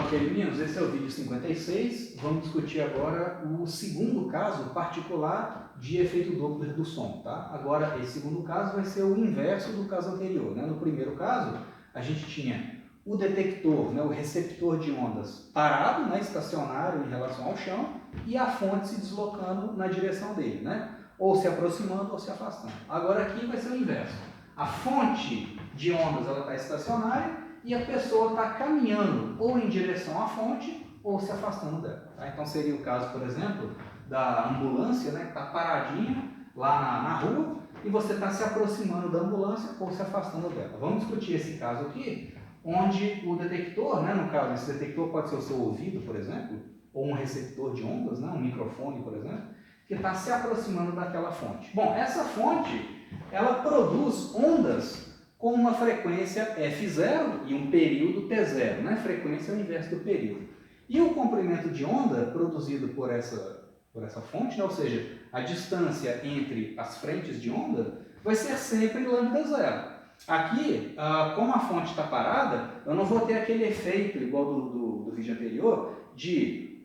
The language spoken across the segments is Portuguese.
Ok, meninos, esse é o vídeo 56. Vamos discutir agora o segundo caso particular de efeito Doppler do som, tá? Agora, esse segundo caso vai ser o inverso do caso anterior, né? No primeiro caso, a gente tinha o detector, né, o receptor de ondas parado, né, estacionário em relação ao chão, e a fonte se deslocando na direção dele, né? Ou se aproximando ou se afastando. Agora aqui vai ser o inverso. A fonte de ondas está estacionária e a pessoa está caminhando ou em direção à fonte ou se afastando dela. Tá? Então seria o caso, por exemplo, da ambulância, né, que está paradinha lá na rua e você está se aproximando da ambulância ou se afastando dela. Vamos discutir esse caso aqui, onde o detector, né, no caso, esse detector pode ser o seu ouvido, por exemplo, ou um receptor de ondas, né, um microfone, por exemplo, que está se aproximando daquela fonte. Bom, essa fonte, ela produz ondas com uma frequência F0 e um período T0, né? Frequência é o inverso do período. E o comprimento de onda produzido por essa fonte, né? Ou seja, a distância entre as frentes de onda, vai ser sempre lambda zero. Aqui, como a fonte está parada, eu não vou ter aquele efeito, igual do vídeo anterior, de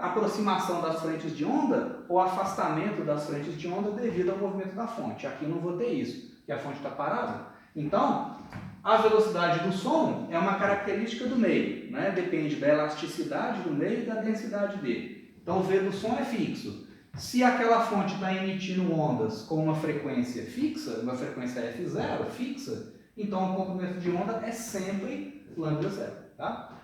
aproximação das frentes de onda ou afastamento das frentes de onda devido ao movimento da fonte. Aqui eu não vou ter isso, porque a fonte está parada. Então, a velocidade do som é uma característica do meio, né? Depende da elasticidade do meio e da densidade dele. Então, o V do som é fixo. Se aquela fonte está emitindo ondas com uma frequência fixa, uma frequência F0 fixa, então o comprimento de onda é sempre lambda zero. Tá?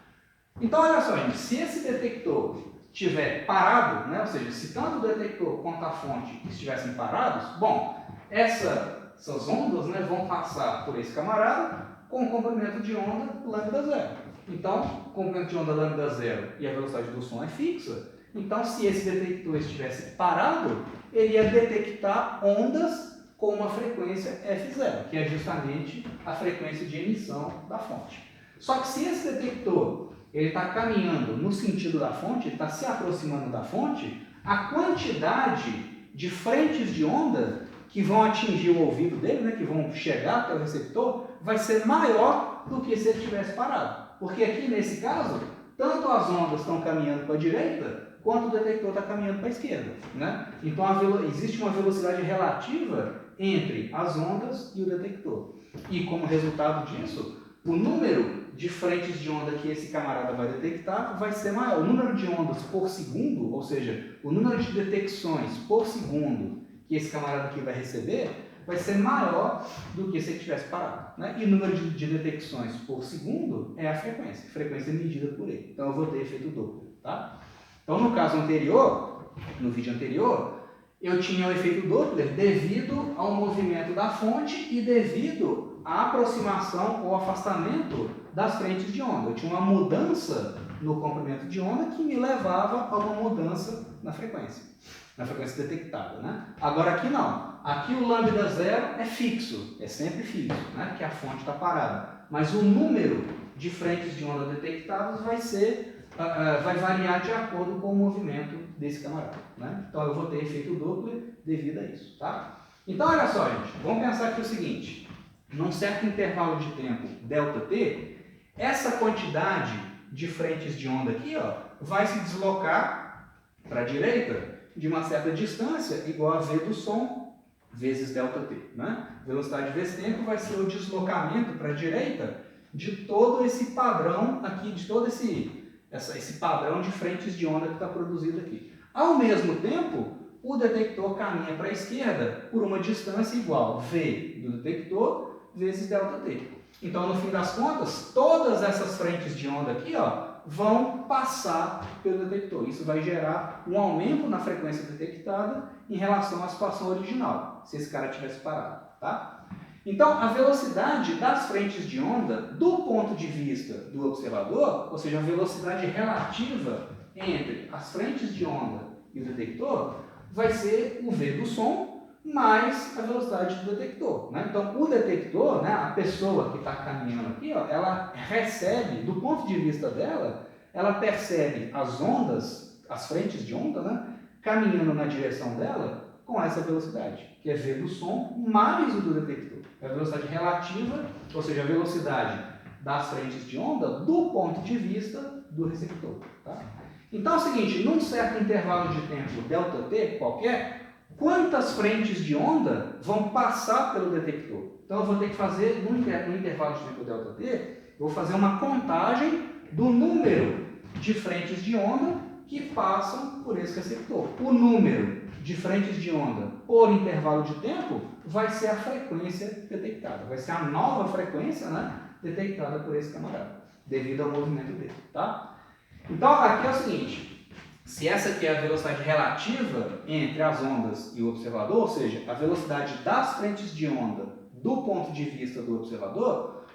Então, olha só, gente, se esse detector estiver parado, né? Ou seja, se tanto o detector quanto a fonte estivessem parados, bom, essas ondas, né, vão passar por esse camarada com o comprimento de onda lambda zero. Então, o comprimento de onda lambda zero e a velocidade do som é fixa. Então, se esse detector estivesse parado, ele ia detectar ondas com uma frequência F0, que é justamente a frequência de emissão da fonte. Só que se esse detector está caminhando no sentido da fonte, está se aproximando da fonte, a quantidade de frentes de onda que vão atingir o ouvido dele, né, que vão chegar até o receptor, vai ser maior do que se ele estivesse parado. Porque aqui, nesse caso, tanto as ondas estão caminhando para a direita, quanto o detector está caminhando para a esquerda. Né? Então, existe uma velocidade relativa entre as ondas e o detector. E, como resultado disso, o número de frentes de onda que esse camarada vai detectar vai ser maior. O número de ondas por segundo, ou seja, o número de detecções por segundo que esse camarada aqui vai receber, vai ser maior do que se ele tivesse parado. Né? E o número de detecções por segundo é a frequência medida por ele. Então eu vou ter efeito Doppler. Tá? Então no caso anterior, no vídeo anterior, eu tinha o efeito Doppler devido ao movimento da fonte e devido à aproximação ou afastamento das frentes de onda. Eu tinha uma mudança no comprimento de onda que me levava a uma mudança na frequência detectada. Né? Agora aqui não. Aqui o lambda zero é fixo, é sempre fixo, né? Porque a fonte está parada. Mas o número de frentes de onda detectadas vai variar de acordo com o movimento desse camarada. Né? Então eu vou ter efeito Doppler devido a isso. Tá? Então olha só, gente, vamos pensar aqui o seguinte: num certo intervalo de tempo ΔT, essa quantidade de frentes de onda aqui, ó, vai se deslocar para a direita de uma certa distância igual a V do som vezes ΔT. Né? Velocidade vezes tempo vai ser o deslocamento para a direita de todo esse padrão aqui, de todo esse padrão de frentes de onda que está produzido aqui. Ao mesmo tempo, o detector caminha para a esquerda por uma distância igual V do detector vezes ΔT. Então, no fim das contas, todas essas frentes de onda aqui, ó, vão passar pelo detector. Isso vai gerar um aumento na frequência detectada em relação à situação original, se esse cara tivesse parado. Tá? Então, a velocidade das frentes de onda, do ponto de vista do observador, ou seja, a velocidade relativa entre as frentes de onda e o detector, vai ser o V do som mais a velocidade do detector. Né? Então, o detector, né, a pessoa que está caminhando aqui, ó, ela recebe, do ponto de vista dela, ela percebe as ondas, as frentes de onda, né, caminhando na direção dela com essa velocidade, que é V do som mais o do detector. É a velocidade relativa, ou seja, a velocidade das frentes de onda do ponto de vista do receptor. Tá? Então é o seguinte, num certo intervalo de tempo ΔT qualquer, quantas frentes de onda vão passar pelo detector? Então eu vou ter que fazer, no intervalo de tempo ΔT, eu vou fazer uma contagem do número de frentes de onda que passam por esse receptor. O número de frentes de onda por intervalo de tempo vai ser a frequência detectada. Vai ser a nova frequência, né, detectada por esse camarada, devido ao movimento dele. Tá? Então, aqui é o seguinte, se essa aqui é a velocidade relativa entre as ondas e o observador, ou seja, a velocidade das frentes de onda do ponto de vista do observador,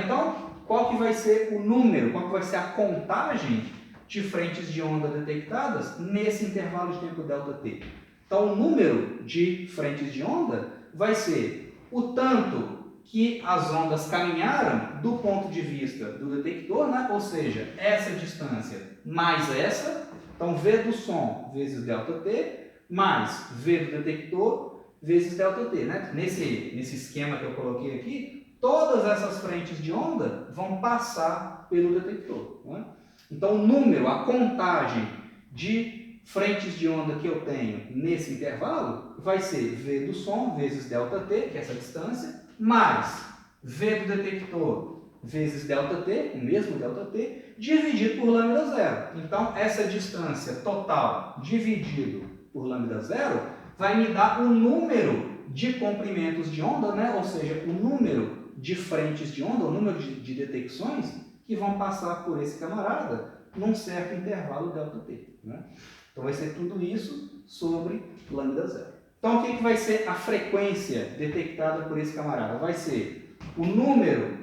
então, qual que vai ser o número, qual que vai ser a contagem de frentes de onda detectadas nesse intervalo de tempo ΔT? Então, o número de frentes de onda vai ser o tanto que as ondas caminharam do ponto de vista do detector, né? Ou seja, essa distância mais essa, então V do som vezes ΔT, mais V do detector vezes ΔT. Né? Nesse esquema que eu coloquei aqui, todas essas frentes de onda vão passar pelo detector. Né? Então, o número, a contagem de frentes de onda que eu tenho nesse intervalo vai ser V do som vezes ΔT, que é essa distância, mais V do detector vezes ΔT, o mesmo ΔT, dividido por lambda zero. Então, essa distância total dividido por lambda zero vai me dar o número de comprimentos de onda, né? Ou seja, o número de frentes de onda, o número de detecções que vão passar por esse camarada num certo intervalo ΔT. Né? Então, vai ser tudo isso sobre lambda zero. Então, o que vai ser a frequência detectada por esse camarada? Vai ser o número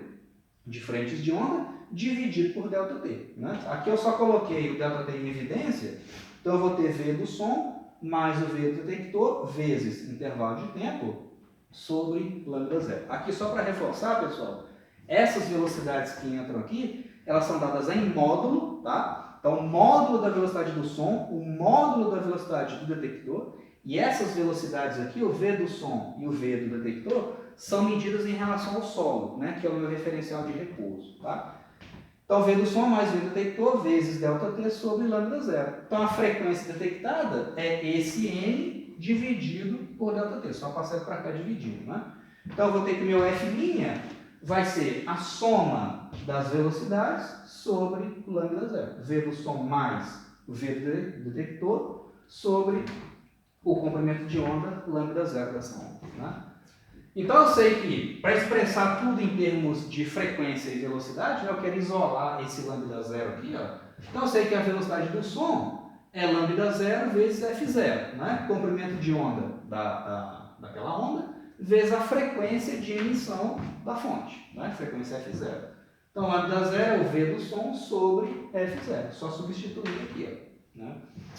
de frentes de onda dividido por ΔT. Né? Aqui eu só coloquei o ΔT em evidência, então eu vou ter V do som mais o V do detector vezes intervalo de tempo sobre lambda zero. Aqui só para reforçar, pessoal, essas velocidades que entram aqui, elas são dadas em módulo, tá? Então, o módulo da velocidade do som, o módulo da velocidade do detector, e essas velocidades aqui, o V do som e o V do detector, são medidas em relação ao solo, né, que é o meu referencial de repouso. Tá? Então, V do som mais V do detector vezes ΔT sobre lambda zero. Então, a frequência detectada é esse N dividido por ΔT. Só passar para cá dividindo. Né? Então, eu vou ter que meu F' vai ser a soma das velocidades sobre lambda zero. V do som mais V do detector sobre o comprimento de onda lambda zero dessa onda. Né? Então eu sei que para expressar tudo em termos de frequência e velocidade, né, eu quero isolar esse lambda zero aqui. Ó. Então eu sei que a velocidade do som é lambda zero vezes F0, né? Comprimento de onda daquela onda, vezes a frequência de emissão da fonte, né? Frequência F0. Então lambda zero é o V do som sobre F0, só substituir aqui. Ó, né?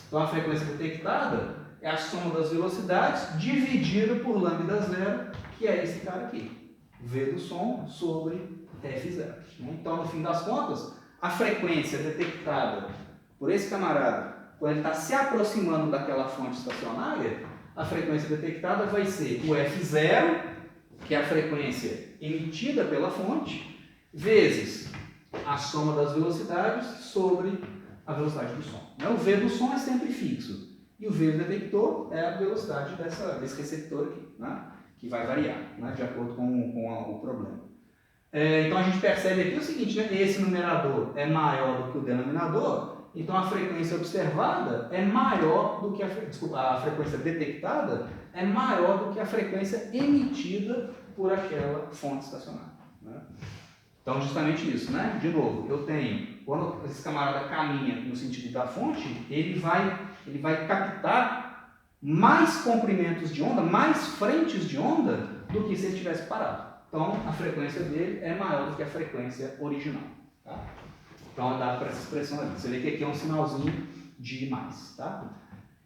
Então a frequência detectada é a soma das velocidades dividida por lambda zero, que é esse cara aqui, V do som sobre F0. Então, no fim das contas, a frequência detectada por esse camarada, quando ele está se aproximando daquela fonte estacionária, a frequência detectada vai ser o F0, que é a frequência emitida pela fonte, vezes a soma das velocidades sobre a velocidade do som. O V do som é sempre fixo. E o V do detector é a velocidade desse receptor aqui, né? Que vai variar, né? De acordo com o problema. Então a gente percebe aqui o seguinte, né? Esse numerador é maior do que o denominador, então a frequência observada é maior do que a frequência detectada é maior do que a frequência emitida por aquela fonte estacionária. Né? Então, justamente isso, né? De novo, eu tenho, quando esse camarada caminha no sentido da fonte, ele vai captar mais comprimentos de onda, mais frentes de onda, do que se ele tivesse parado. Então, a frequência dele é maior do que a frequência original. Tá? Então, é dado para essa expressão ali. Você vê que aqui é um sinalzinho de mais. Tá?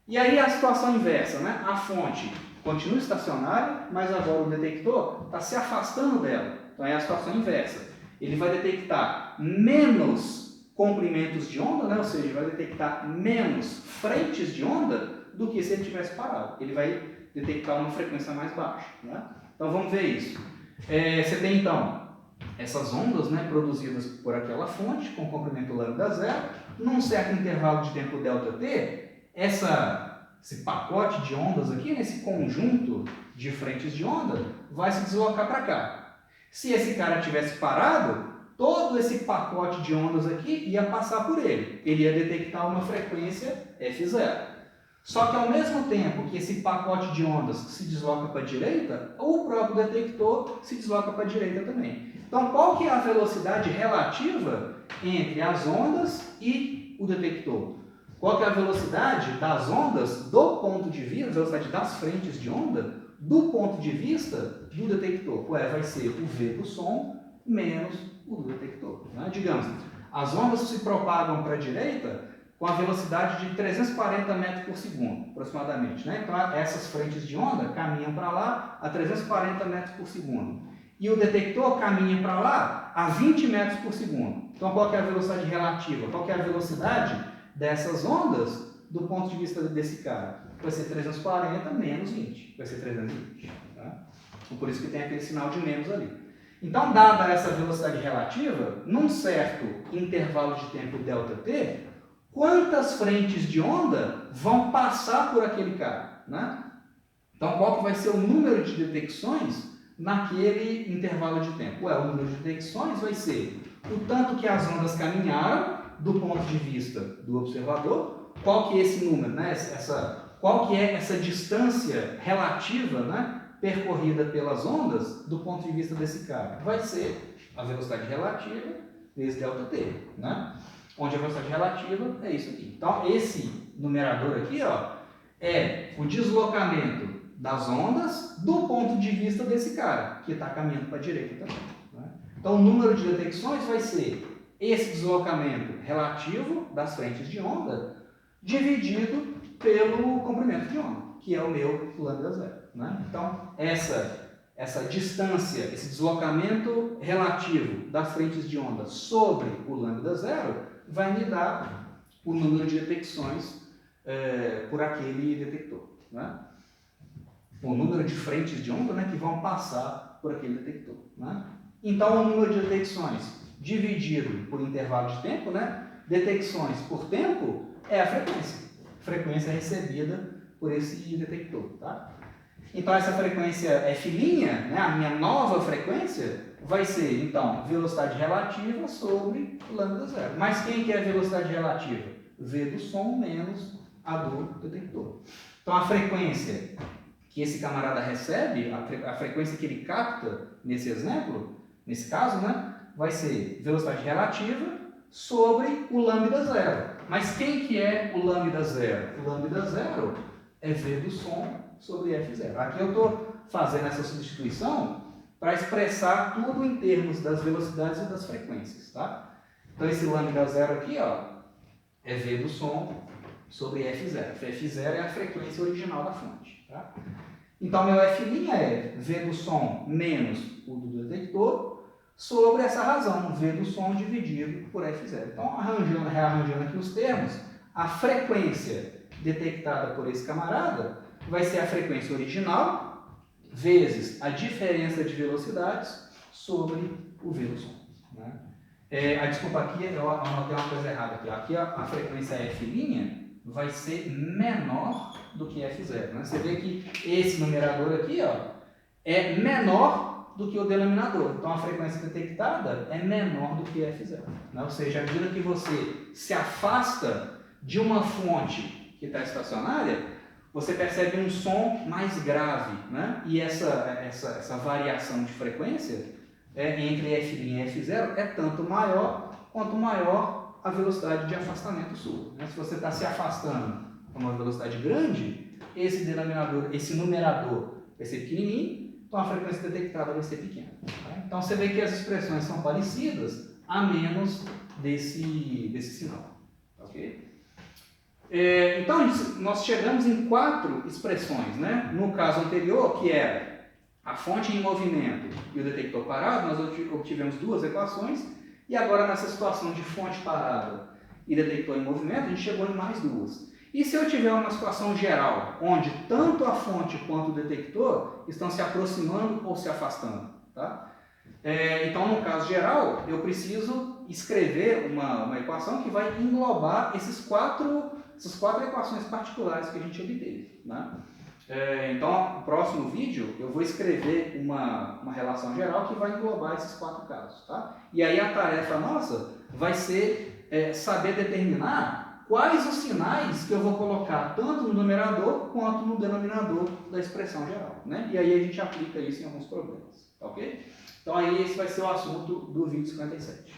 E aí, a situação inversa, né? A fonte continua estacionária, mas agora o detector está se afastando dela. Então, é a situação inversa. Ele vai detectar menos comprimentos de onda, né? Ou seja, vai detectar menos frentes de onda do que se ele tivesse parado. Ele vai detectar uma frequência mais baixa. Né? Então vamos ver isso. Você tem então essas ondas, né, produzidas por aquela fonte com comprimento lambda zero, num certo intervalo de tempo ΔT, esse pacote de ondas aqui, nesse conjunto de frentes de onda, vai se deslocar para cá. Se esse cara tivesse parado, todo esse pacote de ondas aqui ia passar por ele. Ele ia detectar uma frequência F0. Só que ao mesmo tempo que esse pacote de ondas se desloca para a direita, o próprio detector se desloca para a direita também. Então, qual que é a velocidade relativa entre as ondas e o detector? Qual que é a velocidade das ondas do ponto de vista, a velocidade das frentes de onda, do ponto de vista do detector? Ué, vai ser o V do som menos o do detector. Né? Digamos, as ondas se propagam para a direita com a velocidade de 340 metros por segundo, aproximadamente. Né? Então, essas frentes de onda caminham para lá a 340 metros por segundo. E o detector caminha para lá a 20 metros por segundo. Então, qual que é a velocidade relativa? Qual que é a velocidade dessas ondas do ponto de vista desse cara? Vai ser 340 menos 20. Vai ser 320. Tá? Então, por isso que tem aquele sinal de menos ali. Então, dada essa velocidade relativa, num certo intervalo de tempo ΔT, quantas frentes de onda vão passar por aquele cara? Né? Então, qual que vai ser o número de detecções naquele intervalo de tempo? O número de detecções vai ser o tanto que as ondas caminharam do ponto de vista do observador, qual que é esse número, né? Qual que é essa distância relativa, né, percorrida pelas ondas do ponto de vista desse cara? Vai ser a velocidade relativa vezes ΔT, né? Onde a velocidade relativa é isso aqui. Então, esse numerador aqui, ó, é o deslocamento das ondas do ponto de vista desse cara, que está caminhando para a direita também. Né? Então, o número de detecções vai ser esse deslocamento relativo das frentes de onda dividido pelo comprimento de onda, que é o meu lambda zero. Né? Então, essa distância, esse deslocamento relativo das frentes de onda sobre o lambda zero vai me dar o número de detecções por aquele detector. Né? O número de frentes de onda, né, que vão passar por aquele detector. Né? Então, o número de detecções dividido por intervalo de tempo, né? Detecções por tempo é a frequência. Frequência recebida por esse detector. Tá? Então, essa frequência F', né, a minha nova frequência, vai ser, então, velocidade relativa sobre lambda zero. Mas quem que é a velocidade relativa? V do som menos a do detector. Então, a frequência que esse camarada recebe, a frequência que ele capta nesse exemplo, nesse caso, né, vai ser velocidade relativa sobre o lambda zero. Mas quem que é o lambda zero? O lambda zero é V do som sobre F0. Aqui eu estou fazendo essa substituição para expressar tudo em termos das velocidades e das frequências. Tá? Então, esse lambda zero aqui, ó, é V do som sobre F0. F0 é a frequência original da fonte. Tá? Então, meu F' é V do som menos o do detector sobre essa razão, V do som dividido por F0. Então, rearranjando aqui os termos, a frequência detectada por esse camarada vai ser a frequência original vezes a diferença de velocidades sobre o V do som. Né? Desculpa, aqui eu anotei uma coisa errada. Aqui a frequência F' vai ser menor do que F0. Né? Você vê que esse numerador aqui, ó, é menor do que o denominador. Então, a frequência detectada é menor do que F0. Né? Ou seja, à medida que você se afasta de uma fonte que está estacionária, você percebe um som mais grave. Né? E essa variação de frequência entre F' e F0 é tanto maior quanto maior a velocidade de afastamento sua. Né? Se você está se afastando com uma velocidade grande, esse numerador vai ser pequenininho, então a frequência detectada vai ser pequena. Tá? Então você vê que as expressões são parecidas, a menos desse sinal. Okay? Então nós chegamos em 4 expressões. Né? No caso anterior, que era a fonte em movimento e o detector parado, nós obtivemos 2 equações. E agora, nessa situação de fonte parada e detector em movimento, a gente chegou em mais 2. E se eu tiver uma situação geral, onde tanto a fonte quanto o detector estão se aproximando ou se afastando? Tá? Então, no caso geral, eu preciso escrever uma equação que vai englobar essas quatro equações particulares que a gente obteve, né? Então, no próximo vídeo, eu vou escrever uma relação geral que vai englobar esses 4 casos, tá? E aí a tarefa nossa vai ser saber determinar quais os sinais que eu vou colocar tanto no numerador quanto no denominador da expressão geral, né? E aí a gente aplica isso em alguns problemas, tá ok? Então aí esse vai ser o assunto do vídeo 57.